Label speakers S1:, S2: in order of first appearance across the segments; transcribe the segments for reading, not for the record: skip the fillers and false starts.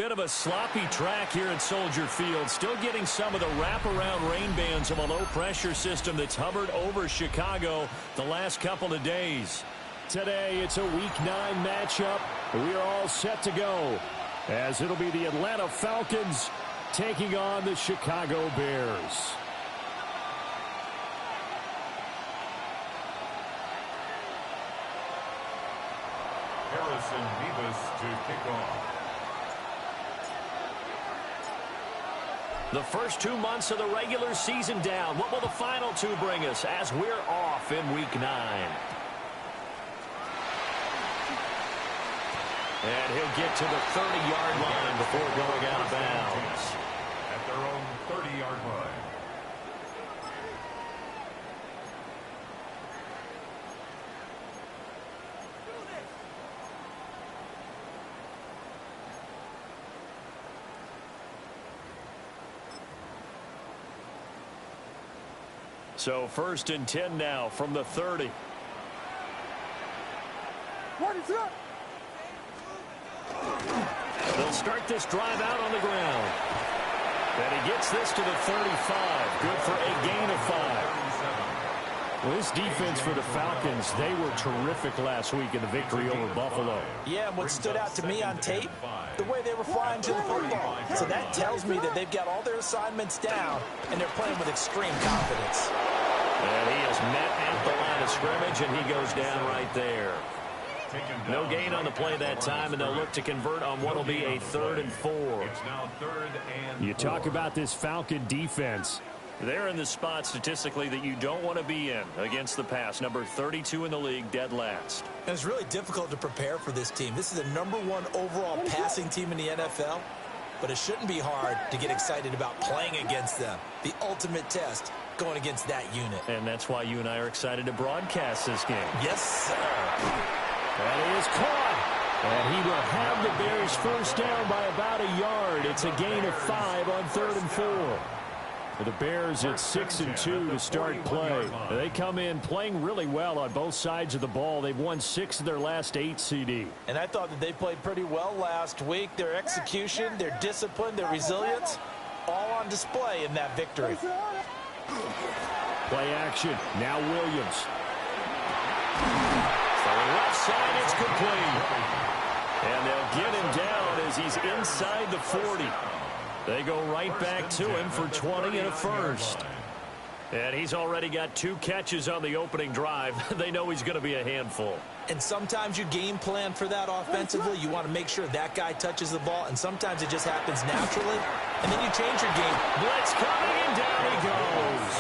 S1: bit of a sloppy track here at Soldier Field. Still getting some of the wraparound rain bands of a low-pressure system that's hovered over Chicago the last couple of days. Today, it's a Week 9 matchup. We are all set to go, as it'll be the Atlanta Falcons taking on the Chicago Bears.
S2: Harrison Davis to kick off.
S1: The first 2 months of the regular season down. What will the final 2 bring us as we're off in Week 9? And he'll get to the 30-yard line before going out of bounds.
S2: At their own 30-yard line.
S1: So 1st and 10 now from the 30. They'll start this drive out on the ground. And he gets this to the 35. Good for a gain of 5. Well, this defense for the Falcons, they were terrific last week in the victory over Buffalo.
S3: Yeah, and what stood out to me on tape, the way they were flying to the football. So that tells me that they've got all their assignments down, and they're playing with extreme confidence.
S1: And he is met at the line of scrimmage, and he goes down right there. No gain on the play that time, and they'll look to convert on what will be a 3rd and 4.
S2: It's now 3rd and 4.
S1: You talk about this Falcon defense. They're in the spot statistically that you don't want to be in against the pass. Number 32 in the league, dead last.
S3: And it's really difficult to prepare for this team. This is the #1 overall passing team in the NFL, but it shouldn't be hard to get excited about playing against them. The ultimate test going against that unit.
S1: And that's why you and I are excited to broadcast this game.
S3: Yes, sir.
S1: That is caught. And he will have the Bears first down by about a yard. It's a gain of 5 on 3rd and 4. For the Bears, it's 6 and 2 to start play. They come in playing really well on both sides of the ball. They've won 6 of their last 8, CD.
S3: And I thought that they played pretty well last week. Their execution, their discipline, their resilience, all on display in that victory.
S1: Play action. Now Williams. For the left side, it's complete. And they'll get him down as he's inside the 40. They go right back to him for 20 and a first. And he's already got 2 catches on the opening drive. They know he's going to be a handful.
S3: And sometimes you game plan for that offensively. You want to make sure that guy touches the ball, and sometimes it just happens naturally. And then you change your game.
S1: Blitz coming, and down he goes.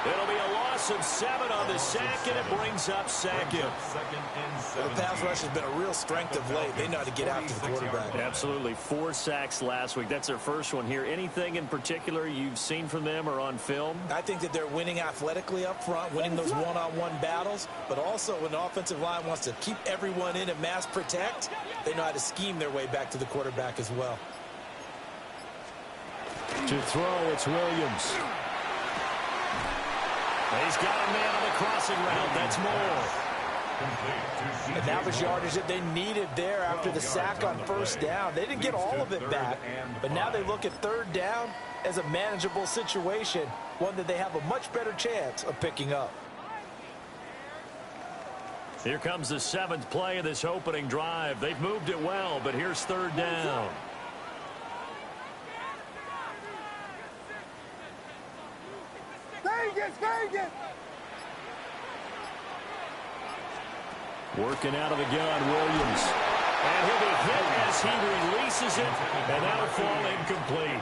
S1: It'll be a loss of 7 on the sack, and it brings up Sackett.
S3: Well, the pass rush has been a real strength of late. They know how to get after the quarterback.
S1: Absolutely. 4 sacks last week. That's their first one here. Anything in particular you've seen from them or on film?
S3: I think that they're winning athletically up front, winning those one-on-one battles, but also when the offensive line wants to keep everyone in and mass protect, they know how to scheme their way back to the quarterback as well.
S1: To throw, it's Williams. He's got a man on the crossing route. That's more.
S3: And that was yardage that they needed there after the sack on first down. They didn't get all of it back, but now they look at 3rd down as a manageable situation, one that they have a much better chance of picking up.
S1: Here comes the 7th play of this opening drive. They've moved it well, but here's 3rd down. Working out of the gun, Williams. And he'll be hit as he releases it, and that'll fall incomplete.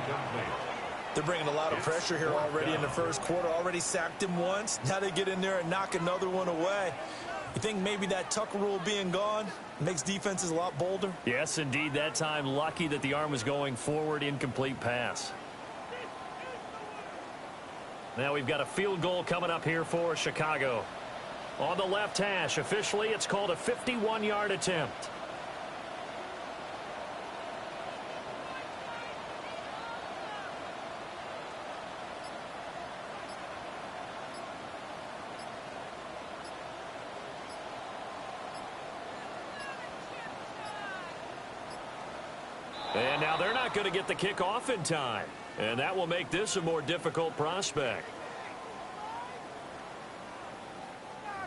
S3: They're bringing a lot of pressure here already in the first quarter. Already sacked him once. Now they get in there and knock another one away. You think maybe that tuck rule being gone makes defenses a lot bolder?
S1: Yes, indeed. That time, lucky that the arm was going forward, incomplete pass. Now we've got a field goal coming up here for Chicago. On the left hash, officially, it's called a 51-yard attempt. And now they're not going to get the kick off in time. And that will make this a more difficult prospect.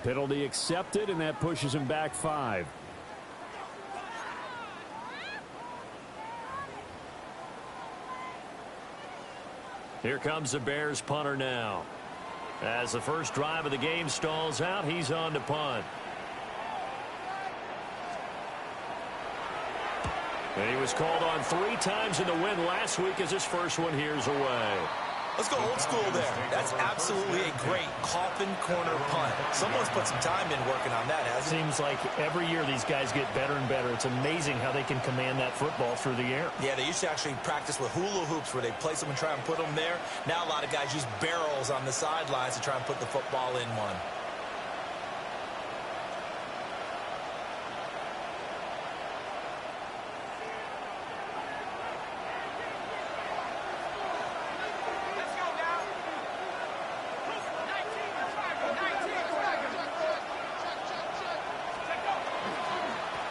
S4: Penalty accepted, and that pushes him back 5.
S1: Here comes the Bears punter now. As the first drive of the game stalls out, he's on to punt. And he was called on 3 times in the win last week as his first one here's away.
S3: Let's go old school there. That's absolutely a great coffin corner punt. Someone's put some time in working on that, hasn't it?
S5: Seems like every year these guys get better and better. It's amazing how they can command that football through the air.
S3: Yeah, they used to actually practice with hula hoops where they place them and try and put them there. Now a lot of guys use barrels on the sidelines to try and put the football in one.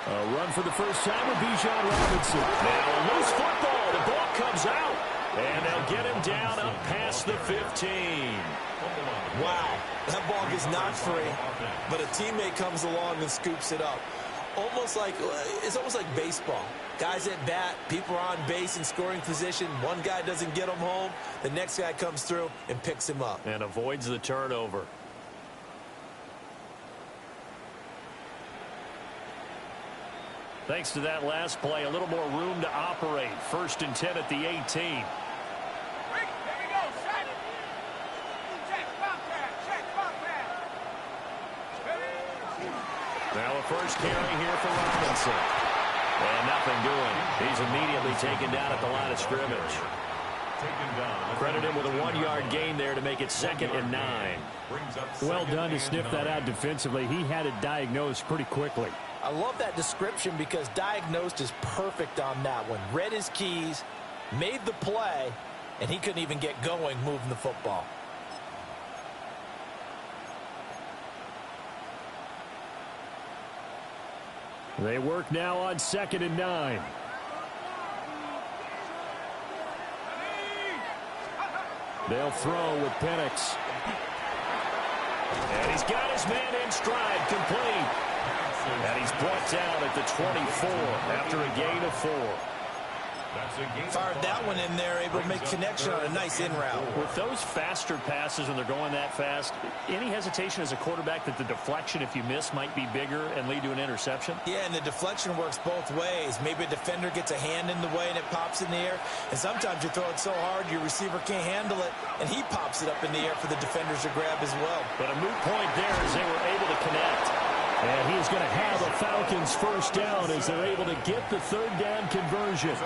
S4: A run for the first time with Bijan Robinson.
S1: Now a loose football. The ball comes out. And they'll get him down up past the 15.
S3: Wow, that ball gets knocked free, but a teammate comes along and scoops it up. It's almost like baseball. Guys at bat, people are on base in scoring position. One guy doesn't get him home. The next guy comes through and picks him up.
S1: And avoids the turnover. Thanks to that last play, a little more room to operate. 1st and 10 at the 18. Now a first carry here for Robinson. And nothing doing. He's immediately taken down at the line of scrimmage. Credit him with a 1-yard gain there to make it 2nd and 9.
S4: Well done to sniff that out defensively. He had it diagnosed pretty quickly.
S3: I love that description because diagnosed is perfect on that one. Read his keys, made the play, and he couldn't even get going moving the football.
S4: They work now on 2nd and 9. They'll throw with Penix.
S1: And he's got his man in stride, complete. And he's brought down at the 24 after a gain of 4.
S3: Fired that one in there, able to make connection on a nice in route.
S5: With those faster passes when they're going that fast, any hesitation as a quarterback that the deflection, if you miss, might be bigger and lead to an interception?
S3: Yeah, and the deflection works both ways. Maybe a defender gets a hand in the way and it pops in the air. And sometimes you throw it so hard your receiver can't handle it, and he pops it up in the air for the defenders to grab as well.
S1: But a moot point there as they were able to connect.
S4: And he's going to have a Falcons first down as they're able to get the 3rd down conversion.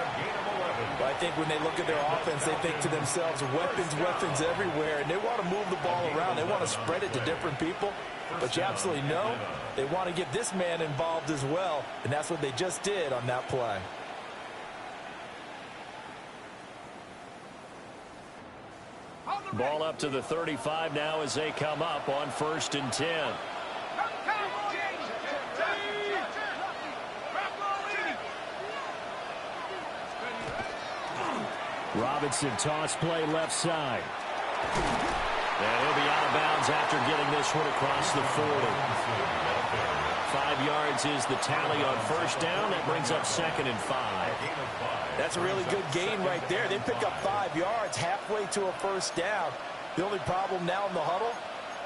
S3: But I think when they look at their offense, they think to themselves, weapons everywhere, and they want to move the ball around. They want to spread it to different people. But you absolutely know they want to get this man involved as well, and that's what they just did on that play.
S1: Ball up to the 35 now as they come up on 1st and 10.
S4: Robinson toss play left side.
S1: And he'll be out of bounds after getting this one across the 40. 5 yards is the tally on 1st down. That brings up 2nd and 5.
S3: That's a really good gain right there. They pick up 5 yards halfway to a 1st down. The only problem now in the huddle,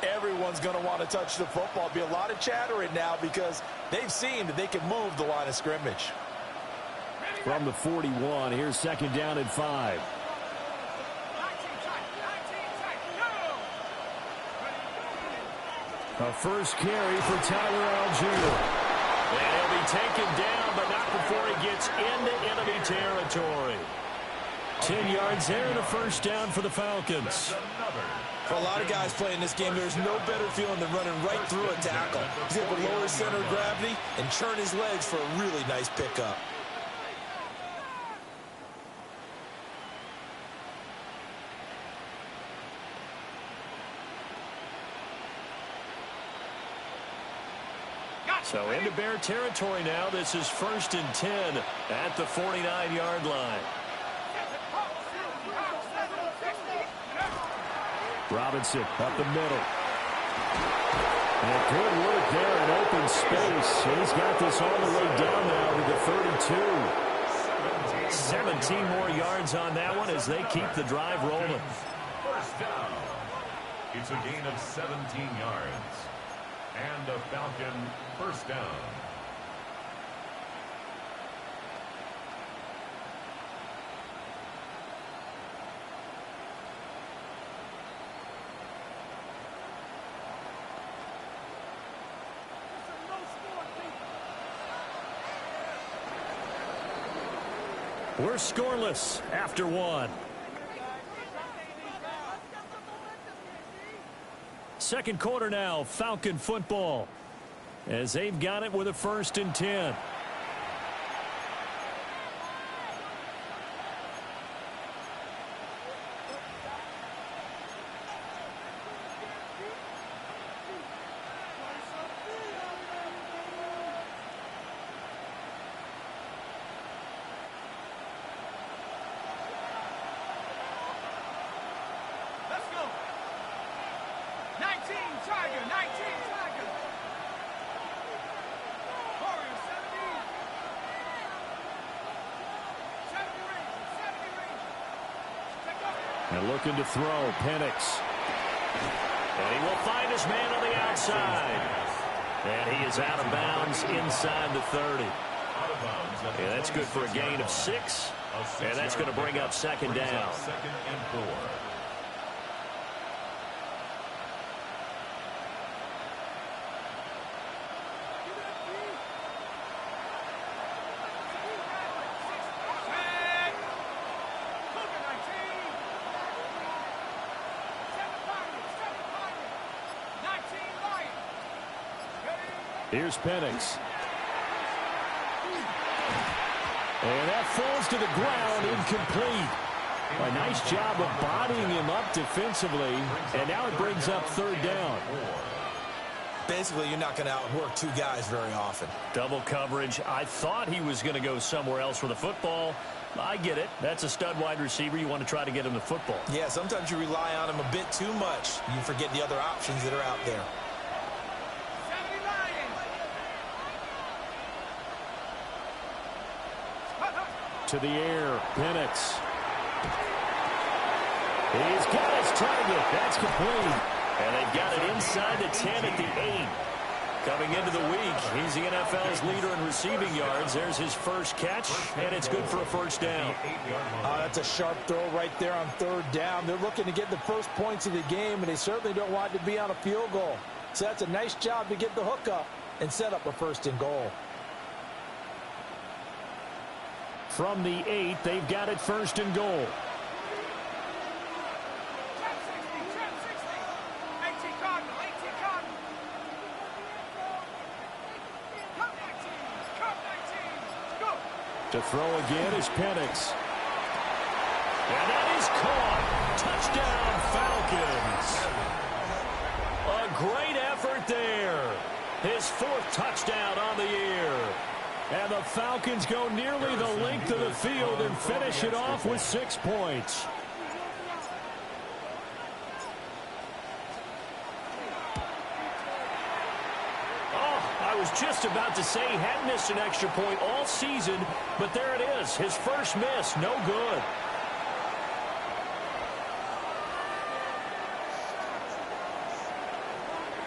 S3: everyone's going to want to touch the football. Be a lot of chattering now because they've seen that they can move the line of scrimmage.
S4: From the 41, here's 2nd down and 5. A first carry for Tyler Algier.
S1: And he'll be taken down, but not before he gets into enemy territory.
S4: 10 yards there and a 1st down for the Falcons.
S3: For a lot of guys playing this game, there's no better feeling than running right through a tackle. He's able to lower his center of gravity and churn his legs for a really nice pickup.
S1: So into Bear territory now. This is 1st and 10 at the 49-yard line.
S4: Robinson up the middle. And good work there in open space. He's got this all the way down now to the 32.
S1: 17 more yards on that one as they keep the drive rolling.
S2: First down. It's a gain of 17 yards. And a Falcon first down.
S1: We're scoreless after one. Second quarter now, Falcon football, as they've got it with a 1st and 10.
S4: And looking to throw, Penix.
S1: And he will find his man on the outside. And he is out of bounds inside the 30. And that's good for a gain of 6. And that's going to bring up 2nd down.
S2: 2nd and 4.
S4: Here's Penix. And that falls to the ground, incomplete. A nice job of bodying him up defensively, and now it brings up 3rd down.
S3: Basically, you're not going to outwork 2 guys very often.
S1: Double coverage. I thought he was going to go somewhere else with the football. I get it. That's a stud wide receiver. You want to try to get him the football.
S3: Yeah, sometimes you rely on him a bit too much. You forget the other options that are out there.
S4: To the air, Penix. He's got his target. That's complete.
S1: And they've got it inside the 10 at the 8. Coming into the week, he's the NFL's leader in receiving yards. There's his first catch, and it's good for a 1st down.
S3: That's a sharp throw right there on 3rd down. They're looking to get the first points of the game, and they certainly don't want to be on a field goal. So that's a nice job to get the hook up and set up a 1st and goal.
S4: From the 8, they've got it 1st and goal. To throw again is Penix.
S1: And that is caught. Touchdown, Falcons. A great effort there. His 4th touchdown on the year.
S4: And the Falcons go nearly the length of the field and finish it off with 6 points.
S1: I was just about to say he hadn't missed an extra point all season, but there it is. His first miss, no good.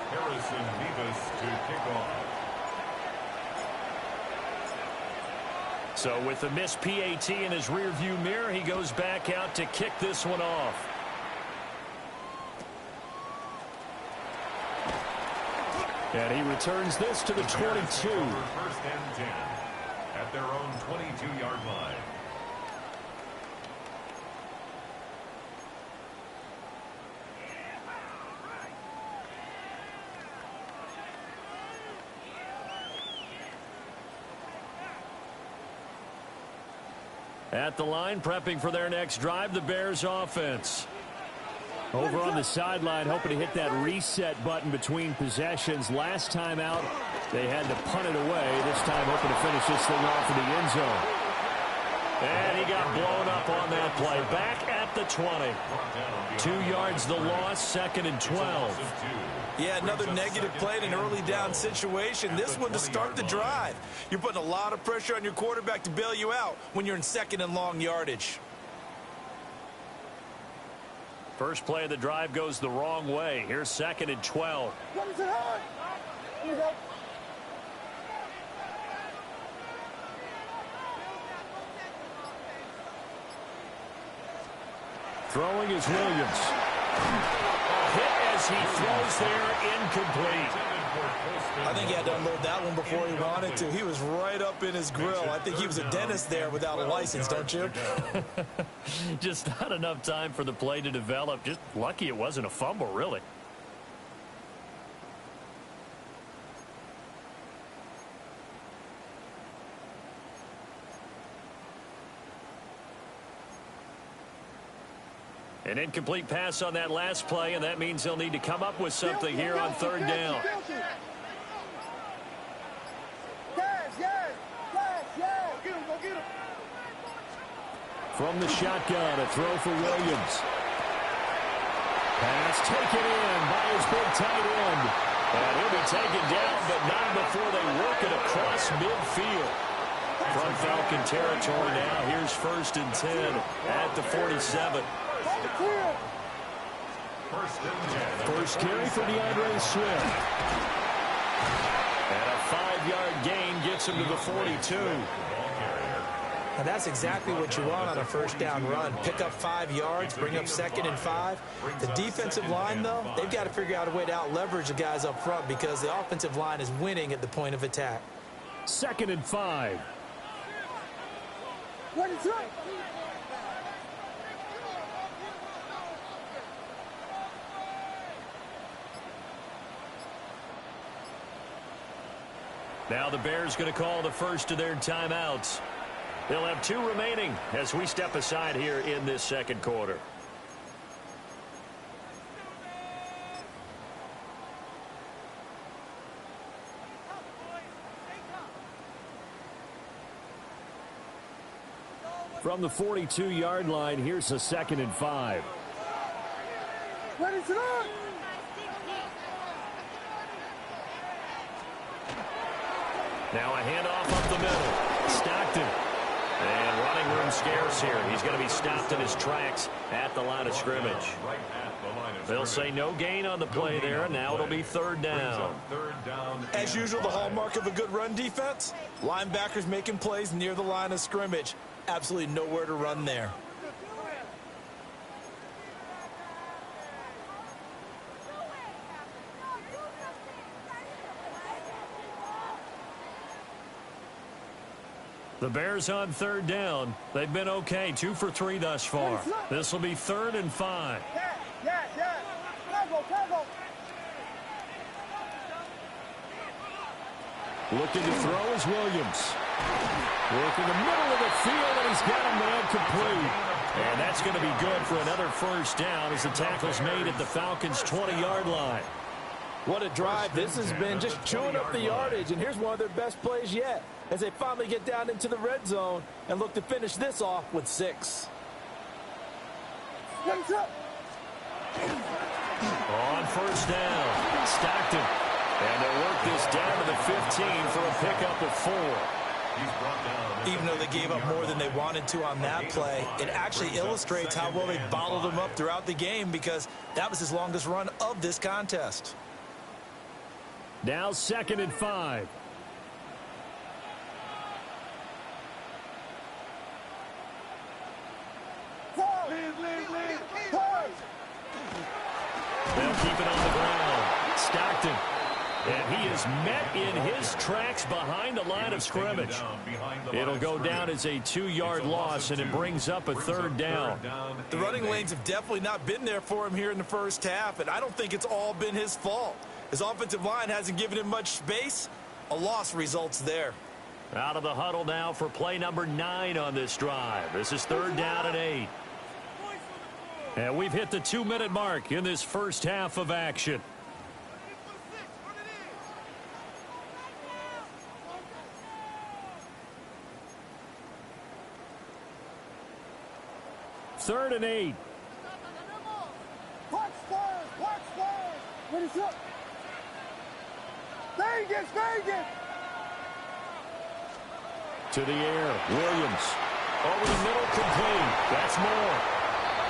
S2: Harrison Nevis to kick off.
S1: So with the missed PAT in his rearview mirror, he goes back out to kick this one off.
S4: And he returns this to the 22.
S2: 1st and 10 at their own 22-yard line.
S1: At the line, prepping for their next drive, the Bears offense.
S4: Over on the sideline, hoping to hit that reset button between possessions. Last time out, They had to punt it away. This time hoping to finish this thing off in the end zone. And he got blown up on that play. Back at the 20. 2 yards the loss, 2nd and 12.
S3: Yeah, another negative play in an early down situation. This one to start the drive. You're putting a lot of pressure on your quarterback to bail you out when you're in 2nd and long yardage.
S5: First play of the drive goes the wrong way. Here's 2nd and 12.
S4: Throwing is Williams.
S5: Hit as he throws there, incomplete.
S3: I think he had to unload that one before he wanted to. He was right up in his grill. I think he was a dentist there without a license, don't you?
S5: Just not enough time for the play to develop. Just lucky it wasn't a fumble, really. An incomplete pass on that last play, and that means they'll need to come up with something here on 3rd down.
S4: From the shotgun, a throw for Williams. Pass taken in by his big tight end.
S5: And he'll be taken down, but not before they work it across midfield. From Falcon territory now, here's 1st and 10 at the 47.
S4: First carry for DeAndre Swift.
S5: And a 5-yard gain gets him to the 42.
S3: And that's exactly what you want on a 1st down run. Pick up 5 yards, bring up 2nd and 5. The defensive line, though, they've got to figure out a way to out-leverage the guys up front because the offensive line is winning at the point of attack.
S4: 2nd and 5.
S6: What is it?
S5: Now the Bears going to call the first of their timeouts. They'll have 2 remaining as we step aside here in this 2nd quarter.
S4: From the 42-yard line, here's a 2nd and 5.
S6: What is it on?
S5: Now a handoff up the middle. Stockton. And running room scarce here. He's going to be stopped in his tracks at the line of scrimmage. They'll say no gain on the play there. Now it'll be 3rd down.
S3: As usual, the hallmark of a good run defense, linebackers making plays near the line of scrimmage. Absolutely nowhere to run there.
S5: The Bears on 3rd down. They've been okay. 2 for 3 thus far. This will be 3rd and 5.
S6: Yeah. Cover.
S4: Looking to throw is Williams. Work in the middle of the field, and he's got a man complete.
S5: And that's going to be good for another 1st down as the tackle's made at the Falcons' 20-yard line.
S3: What a drive. This has been just chewing up the yardage, and here's one of their best plays yet as they finally get down into the red zone and look to finish this off with 6.
S6: What's up?
S5: On 1st down, Stockton. And they'll work this down to the 15 for a pickup of 4.
S3: Even though they gave up more than they wanted to on that play, it actually illustrates how well they bottled him up throughout the game because that was his longest run of this contest.
S4: Now 2nd and 5.
S5: They'll keep it on the ground. Stockton. And he is met in his tracks behind the line of scrimmage. It'll go down as a 2-yard loss, and it brings up a 3rd down.
S3: The running lanes have definitely not been there for him here in the first half, and I don't think it's all been his fault. His offensive line hasn't given him much space. A loss results there.
S5: Out of the huddle now for play number 9 on this drive. This is 3rd down and 8. And we've hit the 2-minute mark in this first half of action.
S4: 3rd and 8.
S6: Watch stars, watch stars. What is up? Vegas, Vegas.
S4: To the air, Williams. Over the middle, complete. That's more.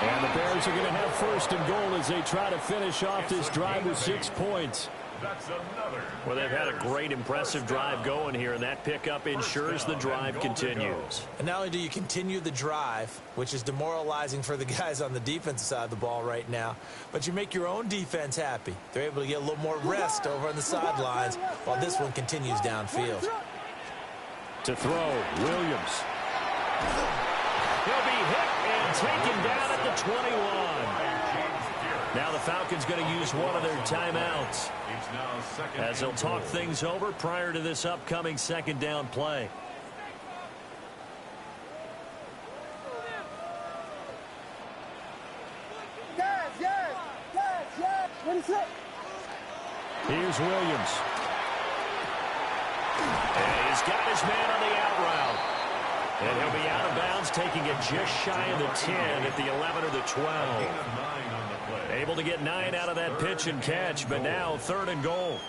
S4: And the Bears are going to have 1st and goal as they try to finish off this drive with 6 points.
S2: That's another.
S5: Well, they've had a great, impressive drive going here, and that pickup ensures the drive continues.
S3: And not only do you continue the drive, which is demoralizing for the guys on the defensive side of the ball right now, but you make your own defense happy. They're able to get a little more rest over on the sidelines while this one continues downfield.
S4: To throw, Williams.
S5: He'll be hit and taken down at the 21. Now the Falcons going to use one of their timeouts as they'll talk things over prior to this upcoming 2nd down play.
S6: Yes. What is up?
S4: Here's Williams.
S5: And he's got his man on the out route. And he'll be out of bounds, taking it just shy of the 10 at the 11 or the 12. Able to get 9 out of that pitch and catch, but now 3rd and goal.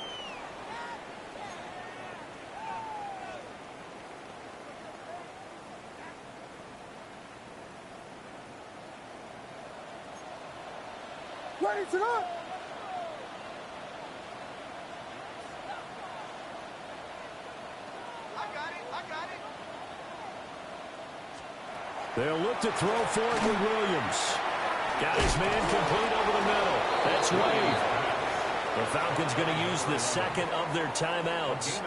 S6: Ready to go.
S4: They'll look to throw for it with Williams.
S5: Got his man complete over the middle. That's Wade. The Falcons going to use the 2nd of their timeouts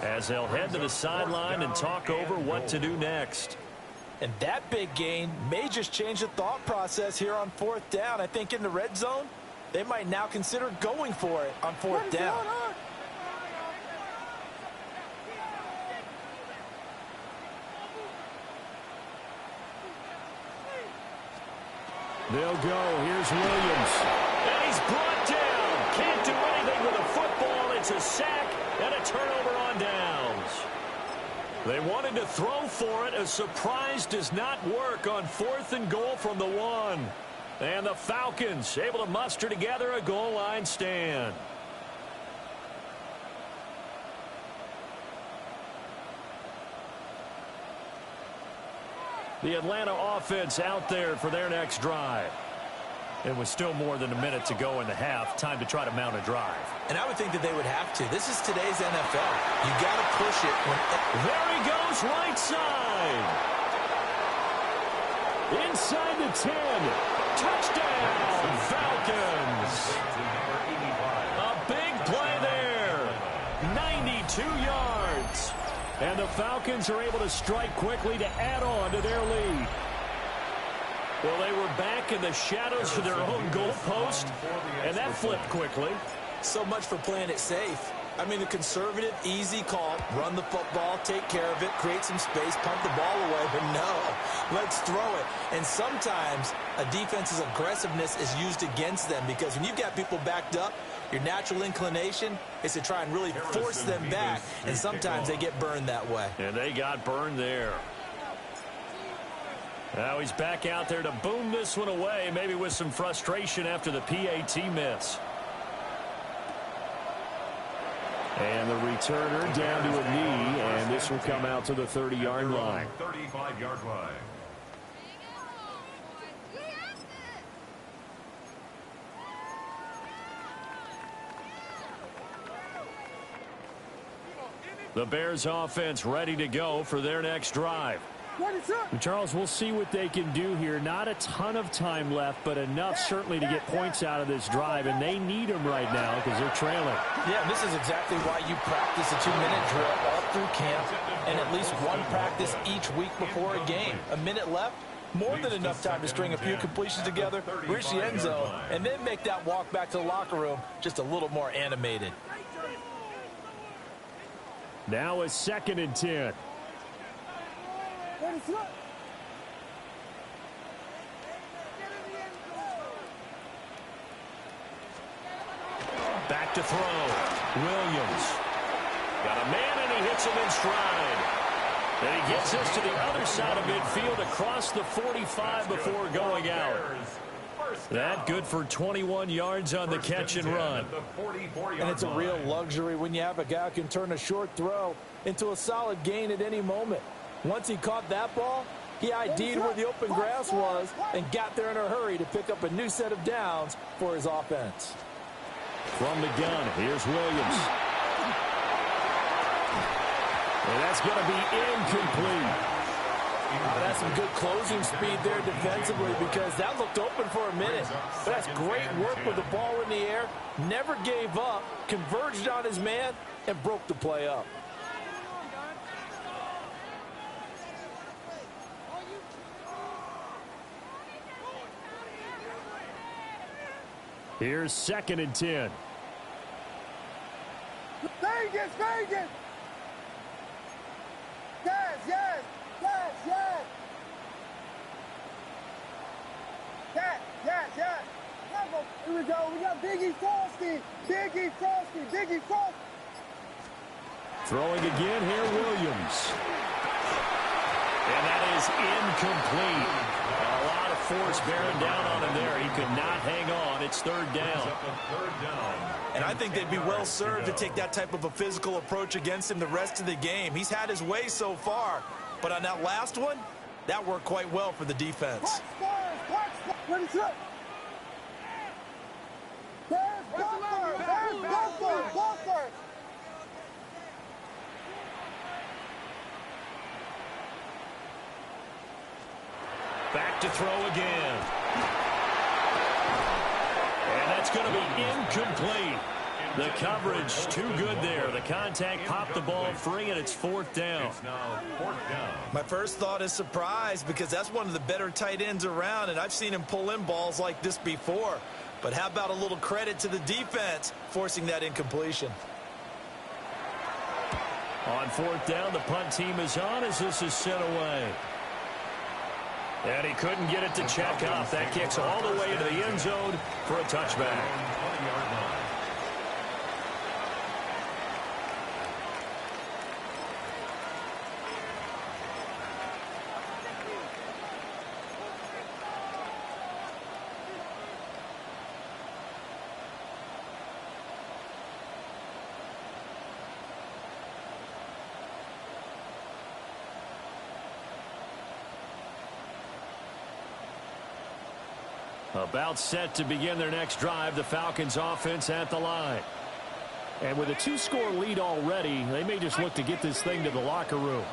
S5: as they'll head to the sideline and talk over what to do next.
S3: And that big gain may just change the thought process here on 4th down. I think in the red zone, they might now consider going for it on 4th down.
S4: They'll go. Here's Williams.
S5: And he's brought down. Can't do anything with a football. It's a sack and a turnover on downs. They wanted to throw for it. A surprise does not work on 4th and goal from the 1. And the Falcons able to muster together a goal line stand.
S4: The Atlanta offense out there for their next drive. It was still more than a minute to go in the half. Time to try to mount a drive.
S3: And I would think that they would have to. This is today's NFL. You got to push it.
S4: There he goes, right side. Inside the 10. Touchdown, Falcons. A big play there. 92 yards. And the Falcons are able to strike quickly to add on to their lead.
S5: Well, they were back in the shadows of their own goalpost, and that flipped quickly.
S3: So much for playing it safe. I mean, the conservative, easy call, run the football, take care of it, create some space, pump the ball away, but no, let's throw it. And sometimes a defense's aggressiveness is used against them because when you've got people backed up, your natural inclination is to try and really force them back, and sometimes they get burned that way.
S5: And they got burned there. Now he's back out there to boom this one away, maybe with some frustration after the PAT miss.
S4: And the returner down to a knee, and this will come out to the 30-yard line.
S2: 35-yard line.
S4: The Bears offense ready to go for their next drive. Charles, we'll see what they can do here. Not a ton of time left, but enough certainly to get points out of this drive, and they need them right now because they're trailing.
S3: Yeah, this is exactly why you practice a 2-minute drill all through camp and at least one practice each week before a game. A minute left, more than enough time to string a few completions together, reach the end zone, and then make that walk back to the locker room just a little more animated.
S4: Now a 2nd and 10.
S5: Back to throw. Williams. Got a man, and he hits him in stride.
S1: And he gets us to the other side of midfield across the 45 before going out. That good for 21 yards on the catch and run.
S3: And it's a real luxury when you have a guy who can turn a short throw into a solid gain at any moment. Once he caught that ball, he ID'd where the open grass was and got there in a hurry to pick up a new set of downs for his offense.
S1: From the gun, here's Williams. And that's going to be incomplete.
S3: That's some good closing speed there defensively because that looked open for a minute. But that's great work with the ball in the air. Never gave up, converged on his man, and broke the play up.
S1: Here's 2nd and 10.
S6: Vegas, Vegas! Yes, yes, yes, yes! Yes, yes, yes! Here we go, we got Biggie Frosty! Biggie Frosty, Biggie Frosty!
S1: Throwing again here, Williams. And that is incomplete. A lot of force bearing down on him there. He could not hang on. It's 3rd down.
S3: And I think they'd be well served to take that type of a physical approach against him the rest of the game. He's had his way so far. But on that last one, that worked quite well for the defense.
S6: Ready, set! There's Butler! There's Butler! Butler!
S1: Back to throw again. And that's going to be incomplete. The coverage too good there. The contact popped the ball free, and it's 4th down.
S3: My first thought is surprise because that's one of the better tight ends around, and I've seen him pull in balls like this before. But how about a little credit to the defense forcing that incompletion?
S1: On 4th down, the punt team is on as this is sent away. And he couldn't get it to check up. That kicks all the way into the end zone for a touchback. About set to begin their next drive, the Falcons offense at the line. And with a 2-score lead already, they may just look to get this thing to the locker room.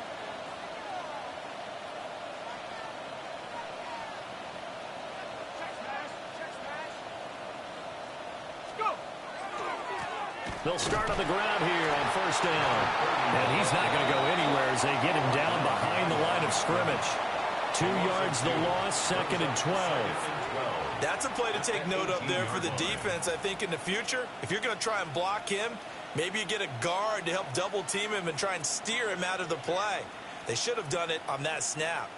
S1: They'll start on the ground here on 1st down. And he's not going to go anywhere as they get him down behind the line of scrimmage. 2 yards the loss, 2nd and 12.
S3: That's a play to take note of there for the defense. I think in the future, if you're going to try and block him, maybe you get a guard to help double team him and try and steer him out of the play. They should have done it on that snap.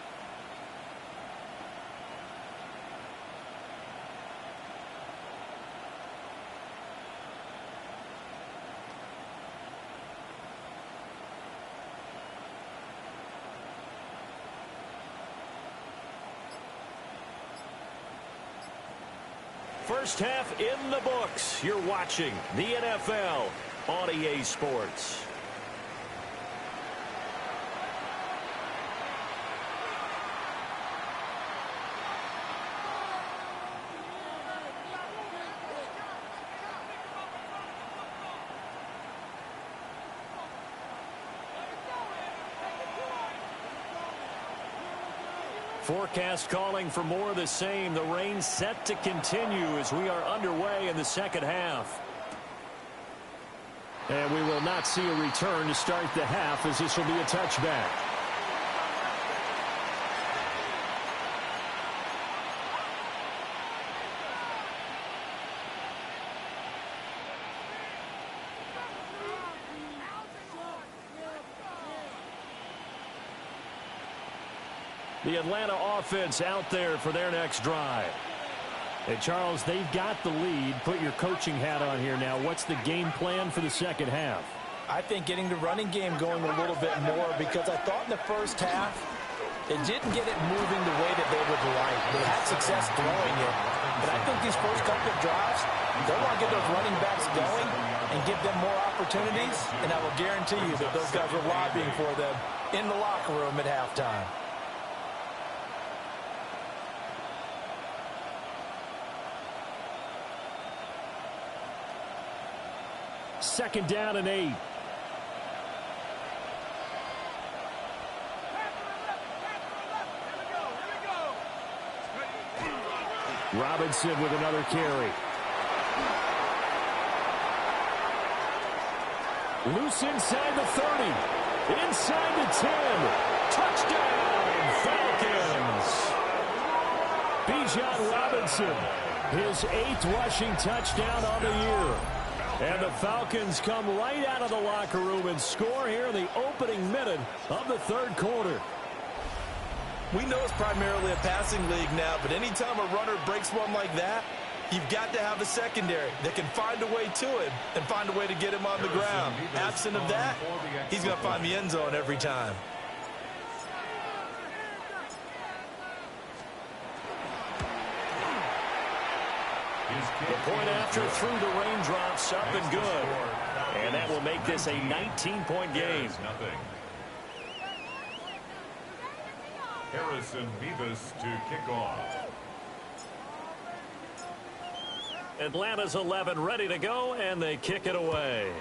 S1: First half in the books. You're watching the NFL on EA Sports. Forecast calling for more of the same. The rain set to continue as we are underway in the 2nd half. And we will not see a return to start the half as this will be a touchback. The Atlanta offense out there for their next drive. And Charles, they've got the lead. Put your coaching hat on here now. What's the game plan for the 2nd half?
S3: I think getting the running game going a little bit more, because I thought in the first half they didn't get it moving the way that they would like. They had success throwing it, but I think these first couple of drives, they'll want to get those running backs going and give them more opportunities, and I will guarantee you that those guys were lobbying for them in the locker room at halftime.
S4: Second down and 8. Robinson with another carry. Loose inside the 30. Inside the 10. Touchdown, Falcons. Bijan Robinson, his 8th rushing touchdown on the year. And the Falcons come right out of the locker room and score here in the opening minute of the third quarter.
S3: We know it's primarily a passing league now, but anytime a runner breaks one like that, you've got to have a secondary that can find a way to him and find a way to get him on the ground. Absent of that, he's going to find the end zone every time.
S1: The point after through the raindrops, up and good. And that will make this a 19-point game.
S2: Harrison Beavis to kick off.
S1: Atlanta's 11 ready to go, and they kick it away.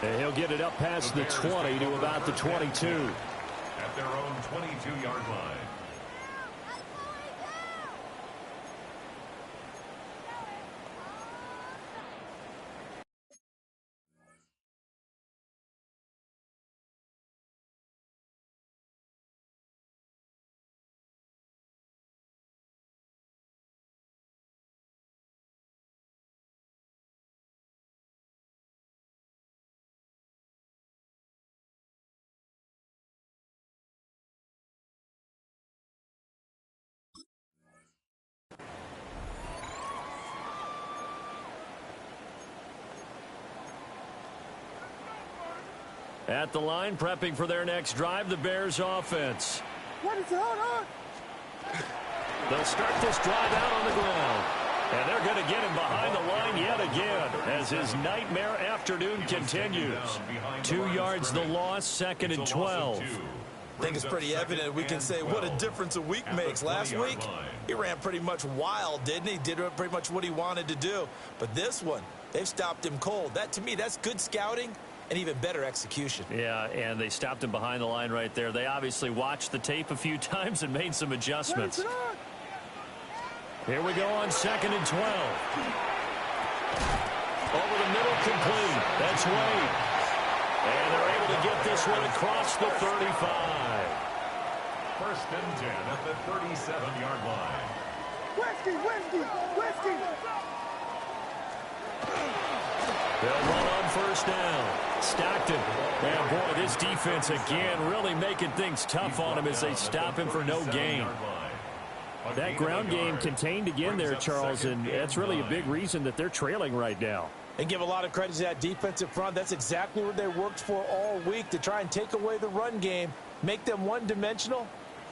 S4: And he'll get it up past the 20 to about the 22.
S2: At their own 22-yard line.
S1: At the line, prepping for their next drive, the Bears offense.
S6: What is it? Hold on.
S1: They'll start this drive out on the ground. And they're going to get him behind the line yet again as his nightmare afternoon continues. 2 yards the loss, second and 12.
S3: I think it's pretty evident. We can say what a difference a week makes. Last week, he ran pretty much wild, didn't he? Did pretty much what he wanted to do. But this one, they've stopped him cold. That, to me, that's good scouting and even better execution.
S1: Yeah, and they stopped him behind the line right there. They obviously watched the tape a few times and made some adjustments. Here we go on second and 12. Over the middle, complete. That's Wade. And they're able to get this one across the 35.
S2: First and 10 at the 37-yard line.
S6: Whiskey.
S1: They'll run on first down. Stockton. And boy, this defense again really making things tough on him as they stop him for no gain.
S4: That ground game contained again there, Charles, and that's really a big reason that they're trailing right now.
S3: And give a lot of credit to that defensive front. That's exactly what they worked for all week, to try and take away the run game, make them one-dimensional.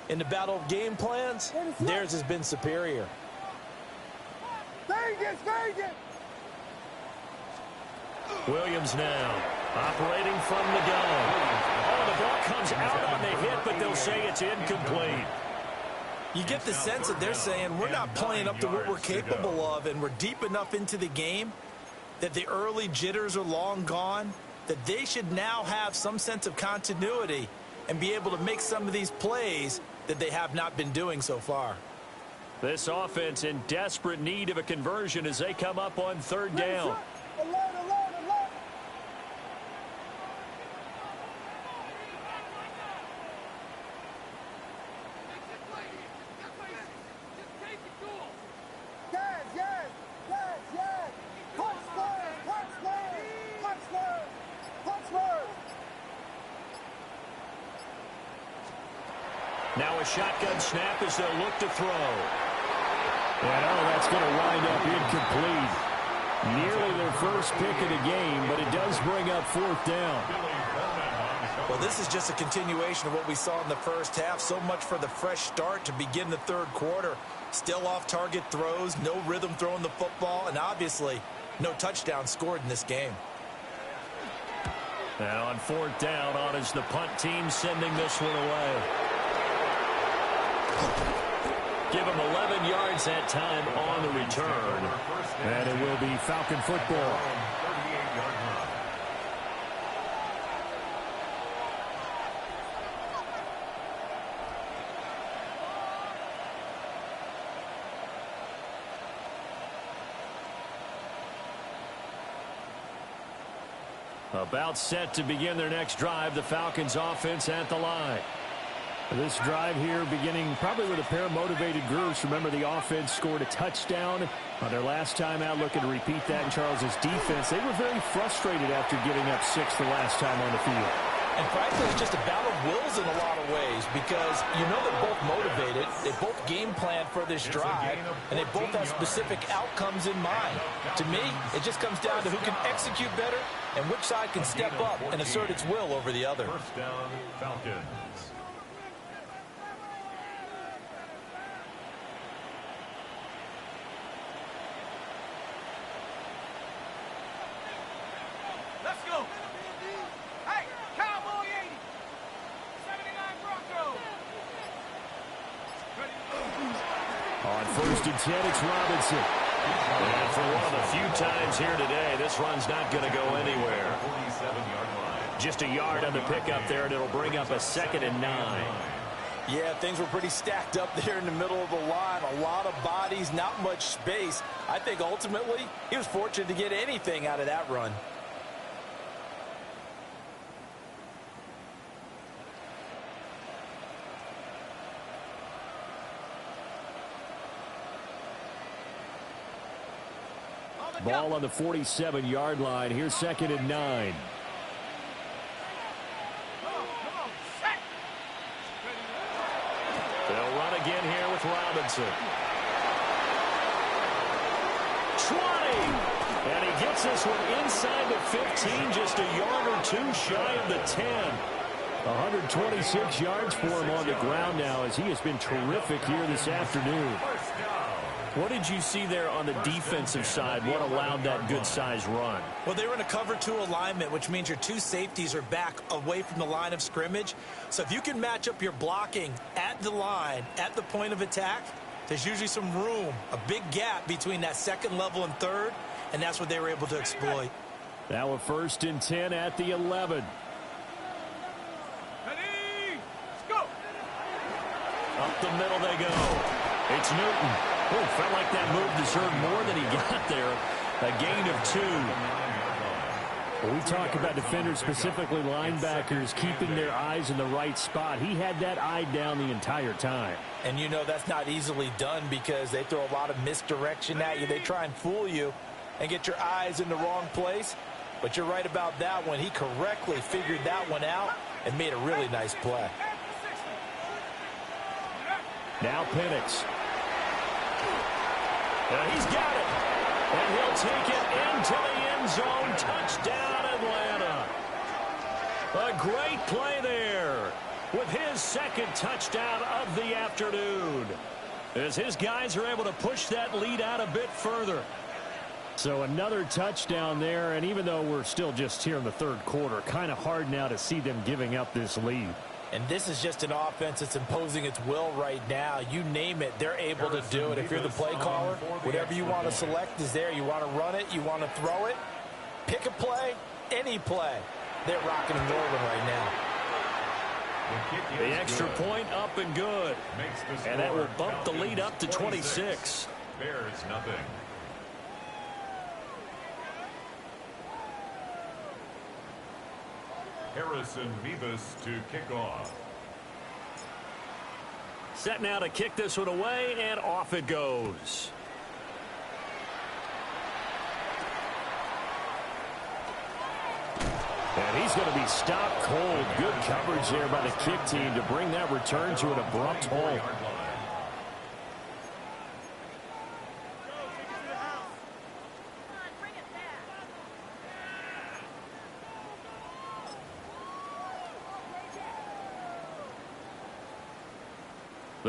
S3: In the battle of game plans, theirs has been superior.
S6: Vegas.
S1: Williams now operating from the gun. Oh, the ball comes out on the hit, but they'll say it's incomplete.
S3: You get the sense that they're saying we're not playing up to what we're capable of, and we're deep enough into the game that the early jitters are long gone, that they should now have some sense of continuity and be able to make some of these plays that they have not been doing so far.
S1: This offense in desperate need of a conversion as they come up on third down.
S6: Alert.
S1: Now a shotgun snap as they'll look to throw.
S4: And that's going to wind up incomplete. Nearly their first pick of the game, but it does bring up fourth down.
S3: Well, this is just a continuation of what we saw in the first half. So much for the fresh start to begin the third quarter. Still off-target throws, no rhythm throwing the football, and obviously no touchdown scored in this game.
S1: Now on fourth down, on is the punt team sending this one away. Give him 11 yards that time on the return.
S4: And it will be Falcon football.
S1: About set to begin their next drive, the Falcons offense at the line.
S4: This drive here beginning probably with a pair of motivated groups. Remember, the offense scored a touchdown on their last time out, looking to repeat that in Charles's defense. They were very frustrated after giving up 6 the last time on the field.
S3: And frankly, it's just a battle of wills in a lot of ways because you know they're both motivated. They both game plan for this drive, and they both have specific outcomes in mind. To me, it just comes down to who can execute better and which side can step up and assert its will over the other.
S2: First down, Falcons.
S6: Let's go. Hey, Cowboy 80. 79 Broncos.
S1: On first and 10, it's Robinson. And for one of the few times here today, this run's not going to go anywhere.
S2: 47-yard line.
S1: Just a yard on the pickup there, and it'll bring up a 2nd and 9.
S3: Yeah, things were pretty stacked up there in the middle of the line. A lot of bodies, not much space. I think ultimately he was fortunate to get anything out of that run.
S4: Ball on the 47-yard line. Here's 2nd and 9.
S1: They'll run again here with Robinson. 20! And he gets this one inside the 15, just a yard or two shy of the 10.
S4: 126 yards for him on the ground now as he has been terrific here this afternoon.
S1: What did you see there on the defensive side? What allowed that good-sized run?
S3: Well, they were in a cover 2 alignment, which means your 2 safeties are back away from the line of scrimmage. So if you can match up your blocking at the line, at the point of attack, there's usually some room, a big gap between that second level and third, and that's what they were able to exploit.
S4: Now a 1st and 10 at the 11.
S6: Ready? Let's go.
S1: Up the middle they go. It's Newton. Oh, felt like that move deserved more than he got there. A gain of 2.
S4: Well, we talk about defenders, specifically linebackers, keeping their eyes in the right spot. He had that eye down the entire time.
S3: And you know that's not easily done because they throw a lot of misdirection at you. They try and fool you and get your eyes in the wrong place. But you're right about that one. He correctly figured that one out and made a really nice play.
S1: Now Penix. He's got it. And he'll take it into the end zone. Touchdown, Atlanta. A great play there with his 2nd touchdown of the afternoon, as his guys are able to push that lead out a bit further.
S4: So another touchdown there, and even though we're still just here in the third quarter, kind of hard now to see them giving up this lead.
S3: And this is just an offense that's imposing its will right now. You name it, they're able to do it. If you're the play caller, whatever you want to select is there. You want to run it, you want to throw it. Pick a play, any play. They're rocking and rolling right now.
S1: The extra point up and good. And that will bump the lead up to 26.
S2: Bears nothing. Harrison Vivas to kick off.
S1: Set now to kick this one away, and off it goes.
S4: And he's going to be stopped cold. Good coverage there by the kick team to bring that return to an abrupt halt.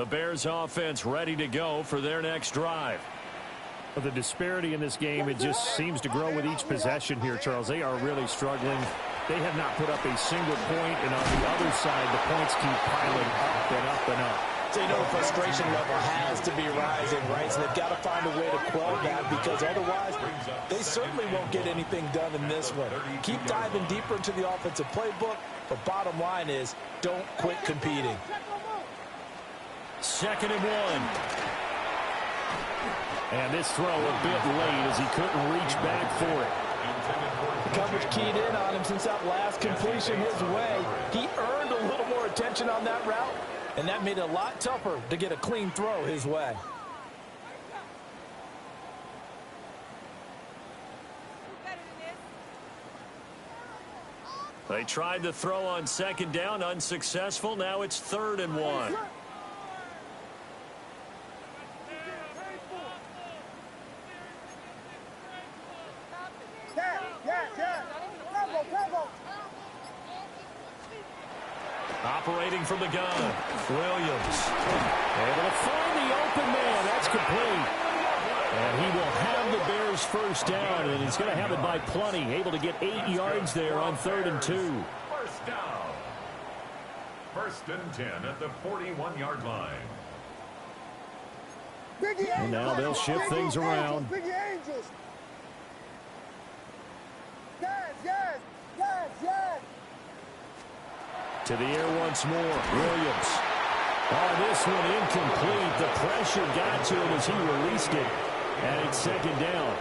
S1: The Bears offense ready to go for their next drive.
S4: The disparity in this game, it just seems to grow with each possession here, Charles. They are really struggling. They have not put up a single point, and on the other side, the points keep piling up and up and up.
S3: So you know the frustration level has to be rising, right? So they've got to find a way to quell that, because otherwise they certainly won't get anything done in this one. Keep diving deeper into the offensive playbook, but bottom line is don't quit competing.
S1: 2nd and 1.
S4: And this throw a bit late as he couldn't reach back for it.
S3: The coverage keyed in on him since that last completion his way. He earned a little more attention on that route, and that made it a lot tougher to get a clean throw his way.
S1: They tried to throw on 2nd down, unsuccessful. Now it's 3rd and 1. Operating from the gun, Williams. Able to find the open man. That's complete. And he will have the Bears first down, and he's going to have it by plenty. Able to get 8 yards there on 3rd and 2.
S2: First down. 1st and 10 at the 41-yard line.
S4: And now they'll shift things around. To the air once more, Williams. Oh, this one incomplete. The pressure got to him as he released it, and it's 2nd down.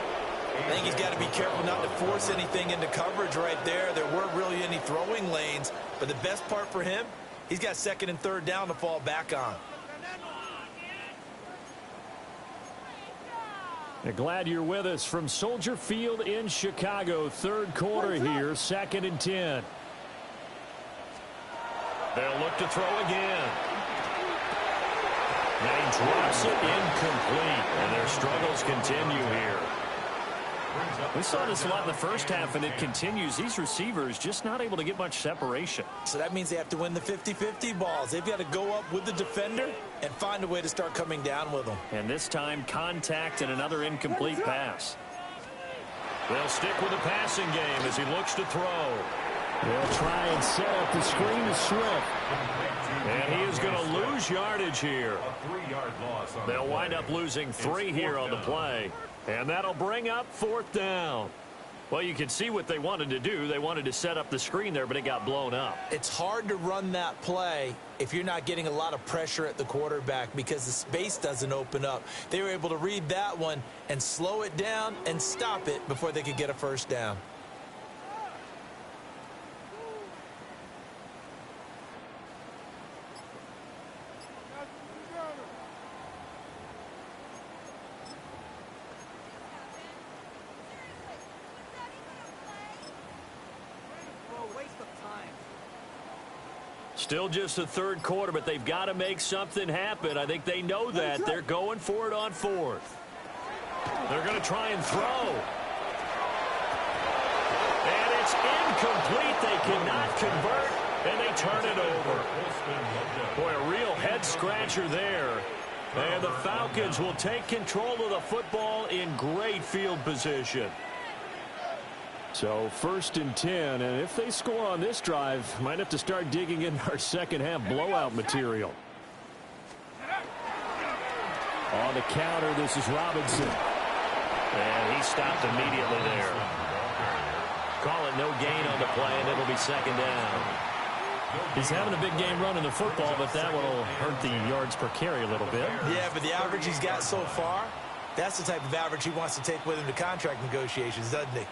S3: I think he's got to be careful not to force anything into coverage right there. There weren't really any throwing lanes, but the best part for him, he's got 2nd and 3rd down to fall back on.
S1: Glad you're with us from Soldier Field in Chicago. 3rd quarter here, 2nd and 10. They'll look to throw again. And he drops it incomplete, and their struggles continue here. We saw this a lot in the first half, and it continues. These receivers just not able to get much separation.
S3: So that means they have to win the 50-50 balls. They've got to go up with the defender and find a way to start coming down with them.
S1: And this time, contact and another incomplete pass. They'll stick with the passing game as he looks to throw.
S4: They'll try and set up the screen to Swift.
S1: And he is going to lose yardage here. They'll wind up losing 3 here on the play. And that'll bring up 4th down. Well, you can see what they wanted to do. They wanted to set up the screen there, but it got blown up.
S3: It's hard to run that play if you're not getting a lot of pressure at the quarterback because the space doesn't open up. They were able to read that one and slow it down and stop it before they could get a first down.
S1: Still just the 3rd quarter, but they've got to make something happen. I think they know that. They're going for it on 4th. They're going to try and throw. And it's incomplete. They cannot convert, and they turn it over. Boy, a real head-scratcher there. And the Falcons will take control of the football in great field position.
S4: So 1st and 10, and if they score on this drive, might have to start digging in our second half blowout material. On the counter, this is Robinson.
S1: And he stopped immediately there. Call it no gain on the play, and it'll be 2nd down. He's having a big game running the football, but that will hurt the yards per carry a little bit.
S3: Yeah, but the average he's got so far, that's the type of average he wants to take with him to contract negotiations, doesn't he?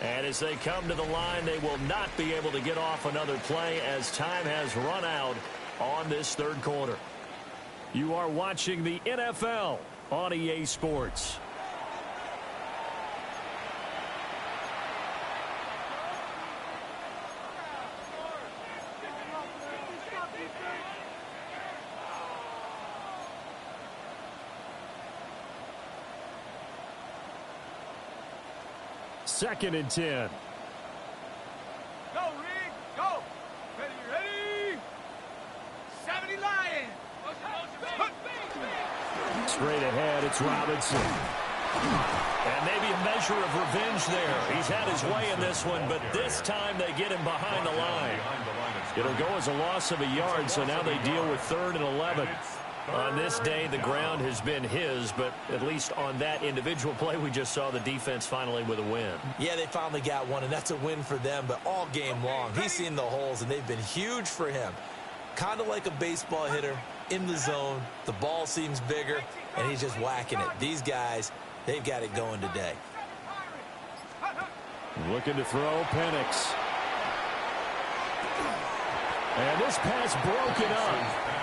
S1: And as they come to the line, they will not be able to get off another play as time has run out on this 3rd quarter. You are watching the NFL on EA Sports. Second and 10.
S6: Go, Rick, go. Ready? 70 Lions.
S1: Straight ahead, it's Robinson. And maybe a measure of revenge there. He's had his way in this one, but this time they get him behind the line. It'll go as a loss of a yard, so now they deal with 3rd and 11. On this day, the ground has been his, but at least on that individual play, we just saw the defense finally with a win.
S3: Yeah, they finally got one, and that's a win for them, but all game long, he's seen the holes, and they've been huge for him. Kind of like a baseball hitter in the zone. The ball seems bigger, and he's just whacking it. These guys, they've got it going today.
S1: Looking to throw, Penix. And this pass broken up.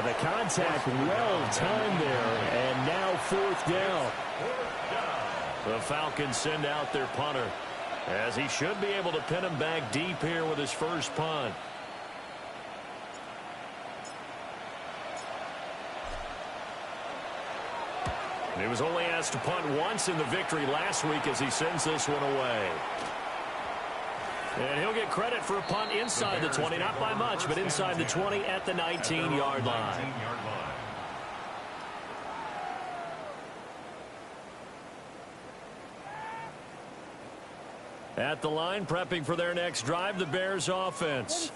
S1: The contact well timed there, and now 4th down. The Falcons send out their punter, as he should be able to pin him back deep here with his first punt. He was only asked to punt once in the victory last week as he sends this one away. And he'll get credit for a punt inside the 20, not by much, but inside the 20 at the 19-yard line. At the line, prepping for their next drive, the Bears offense.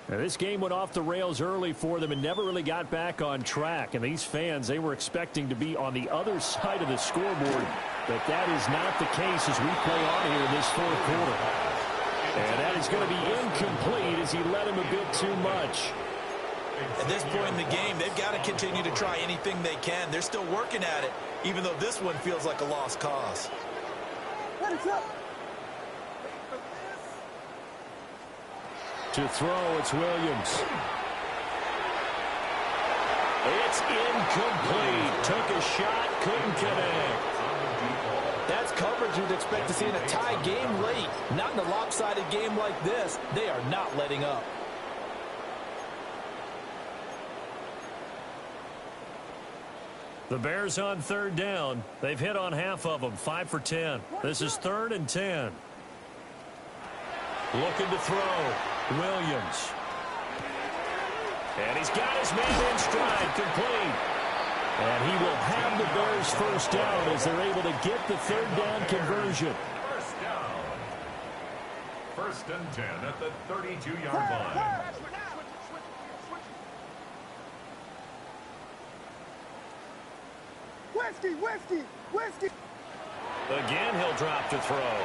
S1: Now, this game went off the rails early for them and never really got back on track. And these fans, they were expecting to be on the other side of the scoreboard. But that is not the case as we play on here in this 4th quarter. And that is going to be incomplete as he led him a bit too much.
S3: At this point in the game, they've got to continue to try anything they can. They're still working at it, even though this one feels like a lost cause.
S1: To throw, it's Williams. It's incomplete. Took a shot, couldn't connect.
S3: That's coverage you'd expect to see in a tie game late. Not in a lopsided game like this. They are not letting up.
S1: The Bears on 3rd down. They've hit on half of them, 5 for 10. This is 3rd and 10. Looking to throw. Williams. And he's got his man in stride, complete. And he will have the Bears first down as they're able to get the 3rd down conversion.
S2: First down. 1st and 10 at the 32-yard line.
S6: Whiskey.
S1: Again, he'll drop to throw.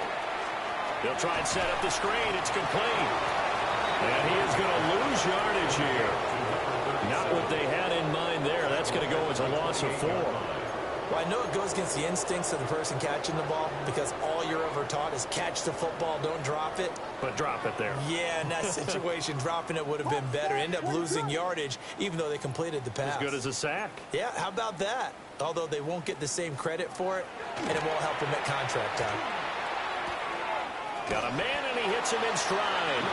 S1: He'll try and set up the screen. It's complete. And he is going to lose yardage here. Not what they had in mind there. That's going to go as a loss of 4.
S3: Well, I know it goes against the instincts of the person catching the ball because all you're ever taught is catch the football, don't drop it.
S1: But drop it there.
S3: Yeah, in that situation, dropping it would have been better. End up losing yardage, even though they completed the pass.
S1: As good as a sack.
S3: Yeah, how about that? Although they won't get the same credit for it, and it won't help them at contract time.
S1: Got a man, and he hits him in stride.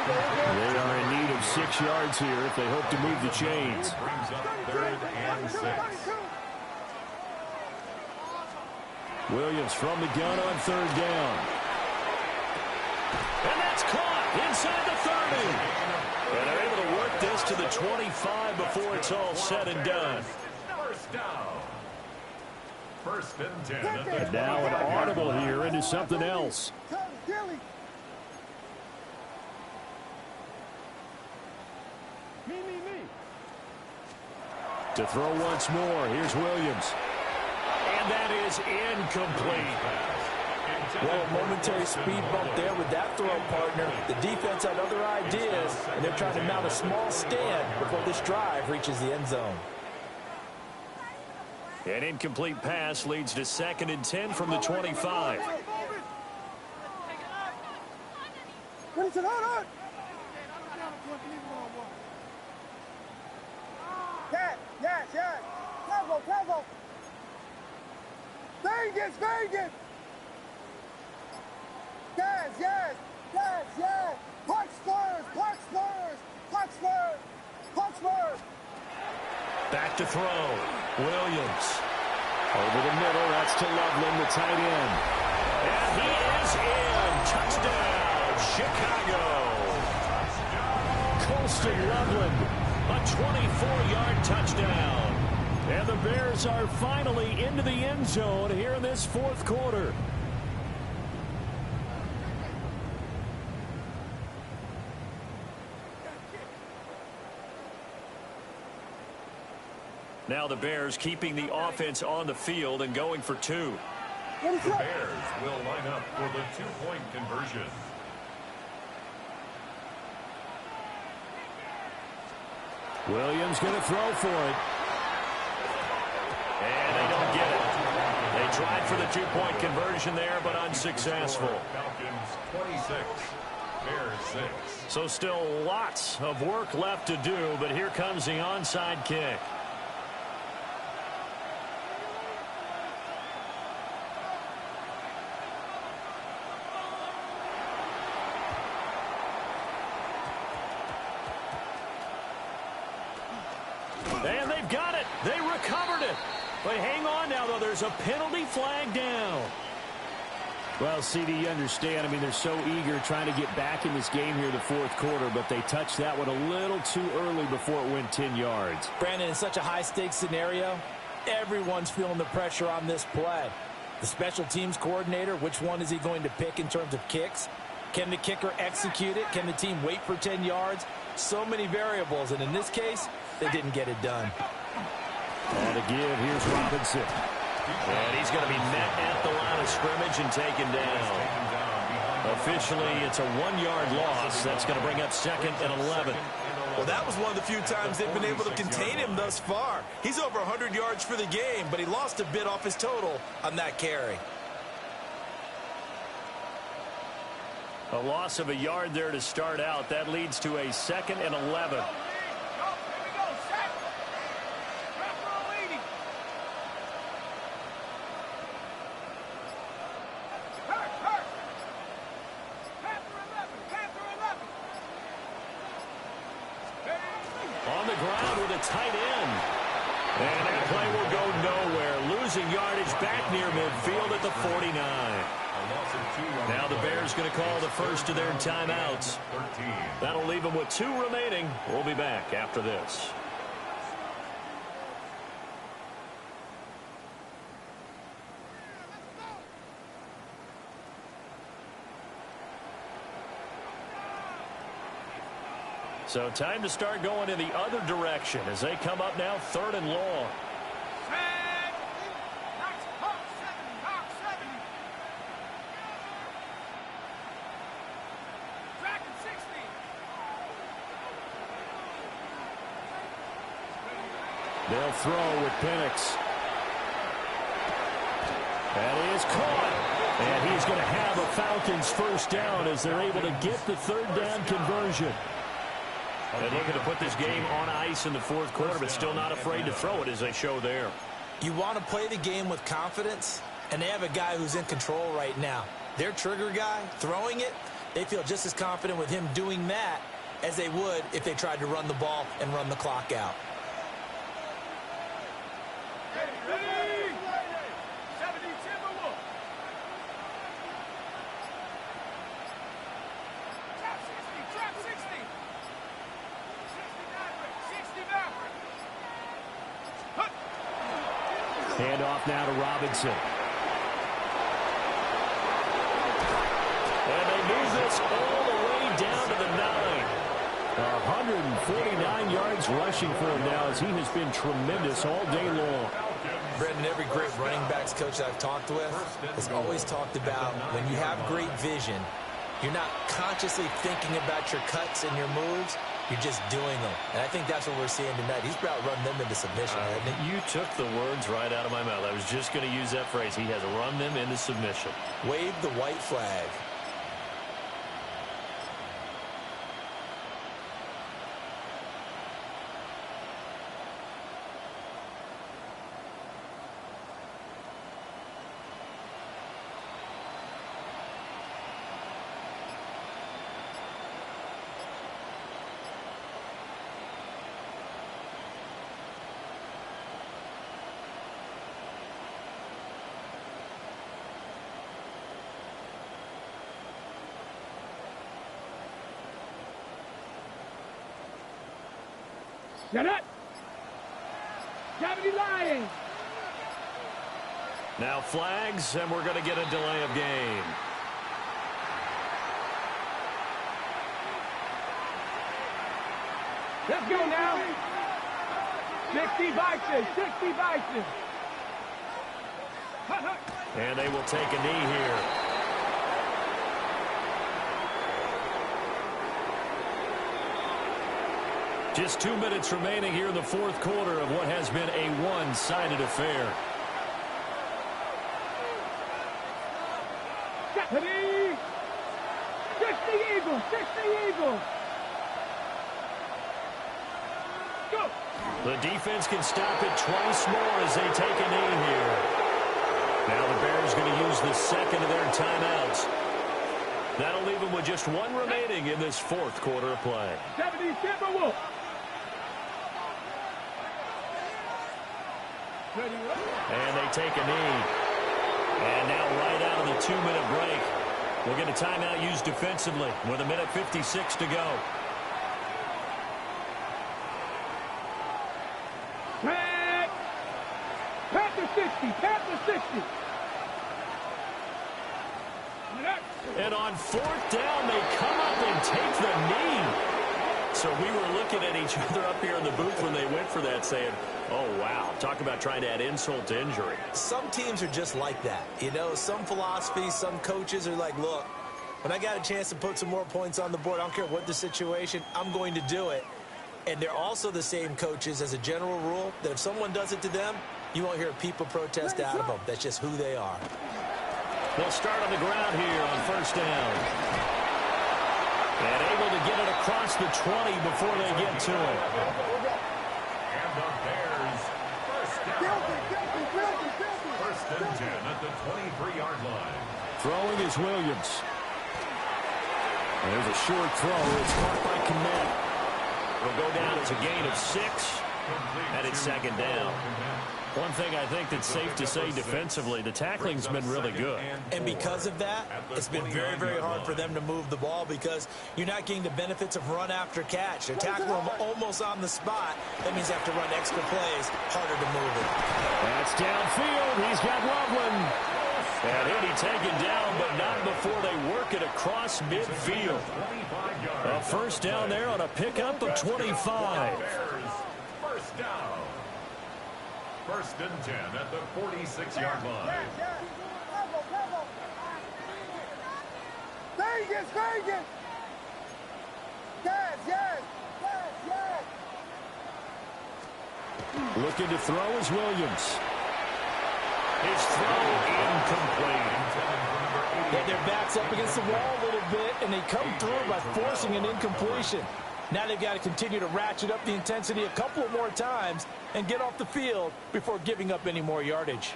S1: They are in need of 6 yards here if they hope to move the chains.
S2: Brings up 3rd and 6.
S1: Williams from the gun on 3rd down. And that's caught inside the 30. And they're able to work this to the 25 before it's all said and done.
S2: First down. 1st and 10 at the
S1: And now an audible here into something else. To throw once more, here's Williams. And that is incomplete.
S3: Well, a momentary speed bump there with that throw, partner. The defense had other ideas, and they're trying to mount a small stand before this drive reaches the end zone.
S1: An incomplete pass leads to 2nd and 10 from the 25.
S6: Travel. Vegas, Vegas. Yes. Punch Spurs.
S1: Back to throw. Williams. Over the middle. That's to Loveland, the tight end. And he is in. Touchdown, Chicago. Colston Loveland, a 24-yard touchdown. And the Bears are finally into the end zone here in this fourth quarter. Now the Bears keeping the offense on the field and going for two.
S2: The Bears will line up for the two-point conversion.
S1: Williams going to throw for it. And they don't get it. They tried for the two-point conversion there, but unsuccessful.
S2: Falcons 26, Bears 6.
S1: So still lots of work left to do, but here comes the onside kick. And they've got it. They recovered it. But hang on now, though. There's a penalty flag down.
S4: Well, CD, you understand. I mean, they're so eager trying to get back in this game here in the fourth quarter, but they touched that one a little too early before it went 10 yards.
S3: Brandon, in such a high-stakes scenario, everyone's feeling the pressure on this play. The special teams coordinator, which one is he going to pick in terms of kicks? Can the kicker execute it? Can the team wait for 10 yards? So many variables, and in this case, they didn't get it done.
S4: On to give, here's Robinson.
S1: And he's going to be met at the line of scrimmage and taken down. Officially, it's a 1-yard loss. That's going to bring up second and 11.
S3: Well, that was one of the few times they've been able to contain him thus far. He's over 100 yards for the game, but he lost a bit off his total on that carry.
S1: A loss of a yard there to start out. That leads to a second and 11. On the ground with a tight end. And that play will go nowhere. Losing yardage back near midfield at the 49. Now the Bears going to call the first of their timeouts. That'll leave them with 2 remaining. We'll be back after this. So time to start going in the other direction as they come up now 3rd and long. They'll throw with Penix. And he is caught. And he's going to have a Falcons first down as they're able to get the 3rd down conversion. And looking to put this game on ice in the fourth quarter, but still not afraid to throw it as they show there.
S3: You want to play the game with confidence, and they have a guy who's in control right now. Their trigger guy, throwing it, they feel just as confident with him doing that as they would if they tried to run the ball and run the clock out.
S4: Handoff now to Robinson.
S1: And they move this all the way down to the 9.
S4: 149 yards rushing for him now as he has been tremendous all day long.
S3: Brendan, every great running backs coach I've talked with has always talked about when you have great vision, you're not consciously thinking about your cuts and your moves. You're just doing them. And I think that's what we're seeing tonight. He's about run them into submission, hasn't he?
S1: You took the words right out of my mouth. I was just going to use that phrase. He has run them into submission.
S3: Wave the white flag.
S6: Shut up. 70 Lions.
S1: Now flags, and we're going to get a delay of game.
S6: Let's go now. 60 Vikings. 60 Vikings.
S1: And they will take a knee here. Just 2 minutes remaining here in the fourth quarter of what has been a one-sided affair.
S6: 60 Eagles. 60 Eagles. Go.
S1: The defense can stop it twice more as they take a knee here. Now the Bears going to use the second of their timeouts. That'll leave them with just one remaining in this fourth quarter of play.
S6: 70 Timberwolves.
S1: And they take a knee. And now right out of the 2-minute break, we'll get a timeout used defensively with 1:56 to go.
S6: Panther 60. Panther 60.
S1: And on fourth down, they come up and take the knee. So we were looking at each other up here in the booth when they went for that saying, oh, wow, talk about trying to add insult to injury.
S3: Some teams are just like that. You know, some philosophies, some coaches are like, look, when I got a chance to put some more points on the board, I don't care what the situation, I'm going to do it. And they're also the same coaches as a general rule that if someone does it to them, you won't hear people protest out of them. That's just who they are.
S1: They'll start on the ground here on first down. And able to get it across the 20 before they get to it.
S2: And the Bears first down. First and 10 at the 23-yard line.
S1: Throwing is Williams. There's a short throw. It's caught by Kmet. It'll go down as a gain of 6. And it's second down. One thing I think that's safe to say defensively, the tackling's been really good.
S3: And because of that, it's been very, very hard for them to move the ball because you're not getting the benefits of run after catch. They're tackling them almost on the spot. That means they have to run extra plays, harder to move it.
S1: That's downfield. He's got Loveland. And he'll be taken down, but not before they work it across midfield. A first down there on a pickup of 25.
S2: First down. First and 10 at the 46-yard line.
S6: Vegas, Vegas. Yes, yes, yes, yes.
S1: Looking to throw is Williams. His throw incomplete.
S3: Get their backs up against the wall a little bit, and they come through by forcing an incompletion. Now they've got to continue to ratchet up the intensity a couple of more times and get off the field before giving up any more yardage.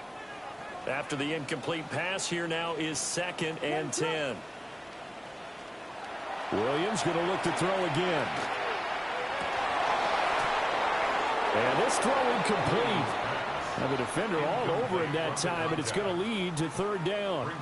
S1: After the incomplete pass, here now is second and 10. Williams going to look to throw again. And this throw incomplete. Now the defender all over in that time, but it's going to lead to third down.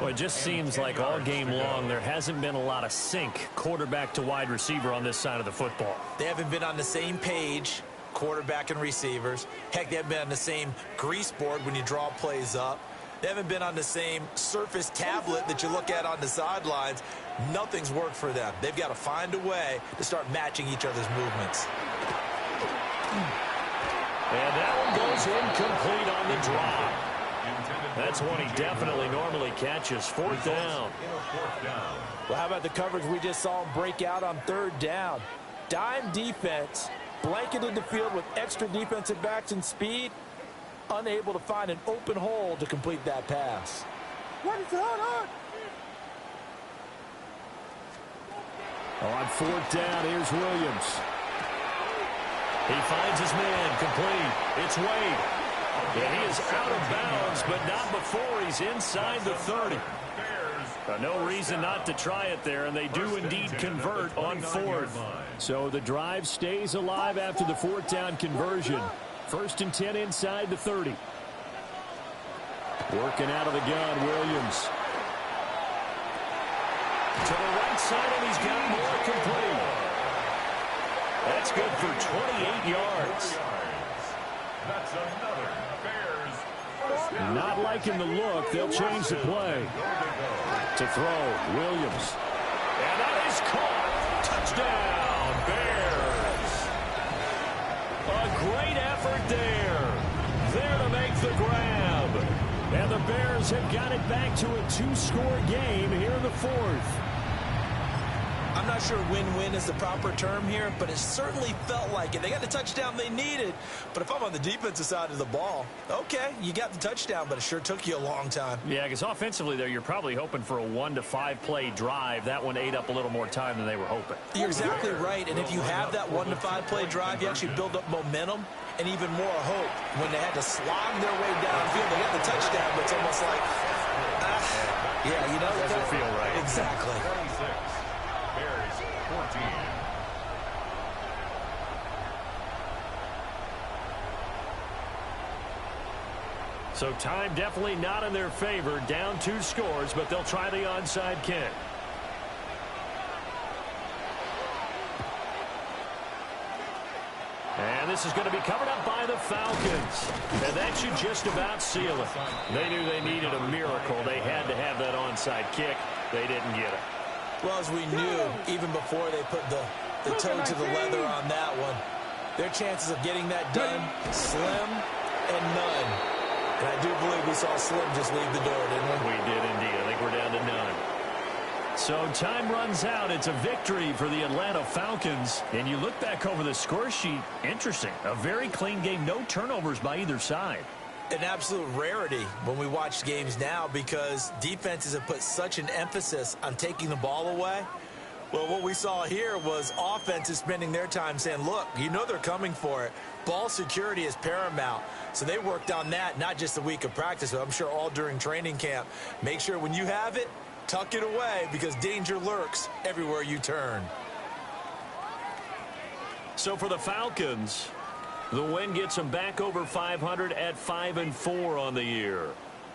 S1: Well, it just seems like all game long there hasn't been a lot of sync quarterback to wide receiver on this side of the football.
S3: They haven't been on the same page, quarterback and receivers. Heck, they haven't been on the same grease board when you draw plays up. They haven't been on the same surface tablet that you look at on the sidelines. Nothing's worked for them. They've got to find a way to start matching each other's movements.
S1: And that one goes incomplete on the drop. That's one he definitely normally catches. Fourth down.
S3: Well, how about the coverage we just saw him break out on third down? Dime defense, blanketed the field with extra defensive backs and speed, unable to find an open hole to complete that pass.
S1: On fourth down, here's Williams. He finds his man, complete. It's Wade. And he is out of bounds, but not before he's inside the 30. No reason not to try it there, and they do indeed convert on fourth. So the drive stays alive after the fourth down conversion. First and 10 inside the 30. Working out of the gun, Williams. To the right side, and he's got more complete. That's good for 28 yards.
S2: That's another Bears first down.
S4: Not liking the look. They'll change the play. To throw, Williams.
S1: And that is caught. Touchdown, Bears. A great effort there. There to make the grab. And the Bears have got it back to a 2-score game here in the fourth.
S3: I'm not sure win-win is the proper term here, but it certainly felt like it. They got the touchdown they needed, but if I'm on the defensive side of the ball, okay, you got the touchdown, but it sure took you a long time.
S1: Yeah, because offensively there, you're probably hoping for a 1 to 5 play drive. That one ate up a little more time than they were hoping.
S3: You're exactly right, and if you have that 1 to 5 play drive, you actually build up momentum and even more hope. When they had to slog their way downfield, they got the touchdown, but it's almost like, yeah, you know,
S1: that doesn't feel right.
S3: Exactly.
S2: 26. Bears 14.
S1: So time definitely not in their favor. Down 2 scores, but they'll try the onside kick. And this is going to be covered up by the Falcons. And that should just about seal it. They knew they needed a miracle. They had to have that onside kick. They didn't get it.
S3: Well, as we knew, even before they put the toe to the leather on that one, their chances of getting that done, slim and none. And I do believe we saw Slim just leave the door, didn't we?
S1: We did indeed. I think we're down to none. So time runs out. It's a victory for the Atlanta Falcons. And you look back over the score sheet, interesting. A very clean game, no turnovers by either side.
S3: An absolute rarity when we watch games now because defenses have put such an emphasis on taking the ball away. Well, what we saw here was offenses spending their time saying, look, you know they're coming for it. Ball security is paramount. So they worked on that, not just a week of practice, but I'm sure all during training camp. Make sure when you have it, tuck it away because danger lurks everywhere you turn.
S1: So for the Falcons, the win gets them back over 500 at 5-4 on the year.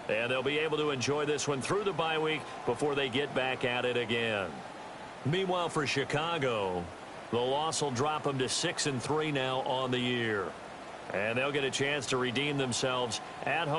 S1: And they'll be able to enjoy this one through the bye week before they get back at it again. Meanwhile, for Chicago, the loss will drop them to 6-3 now on the year. And they'll get a chance to redeem themselves at home.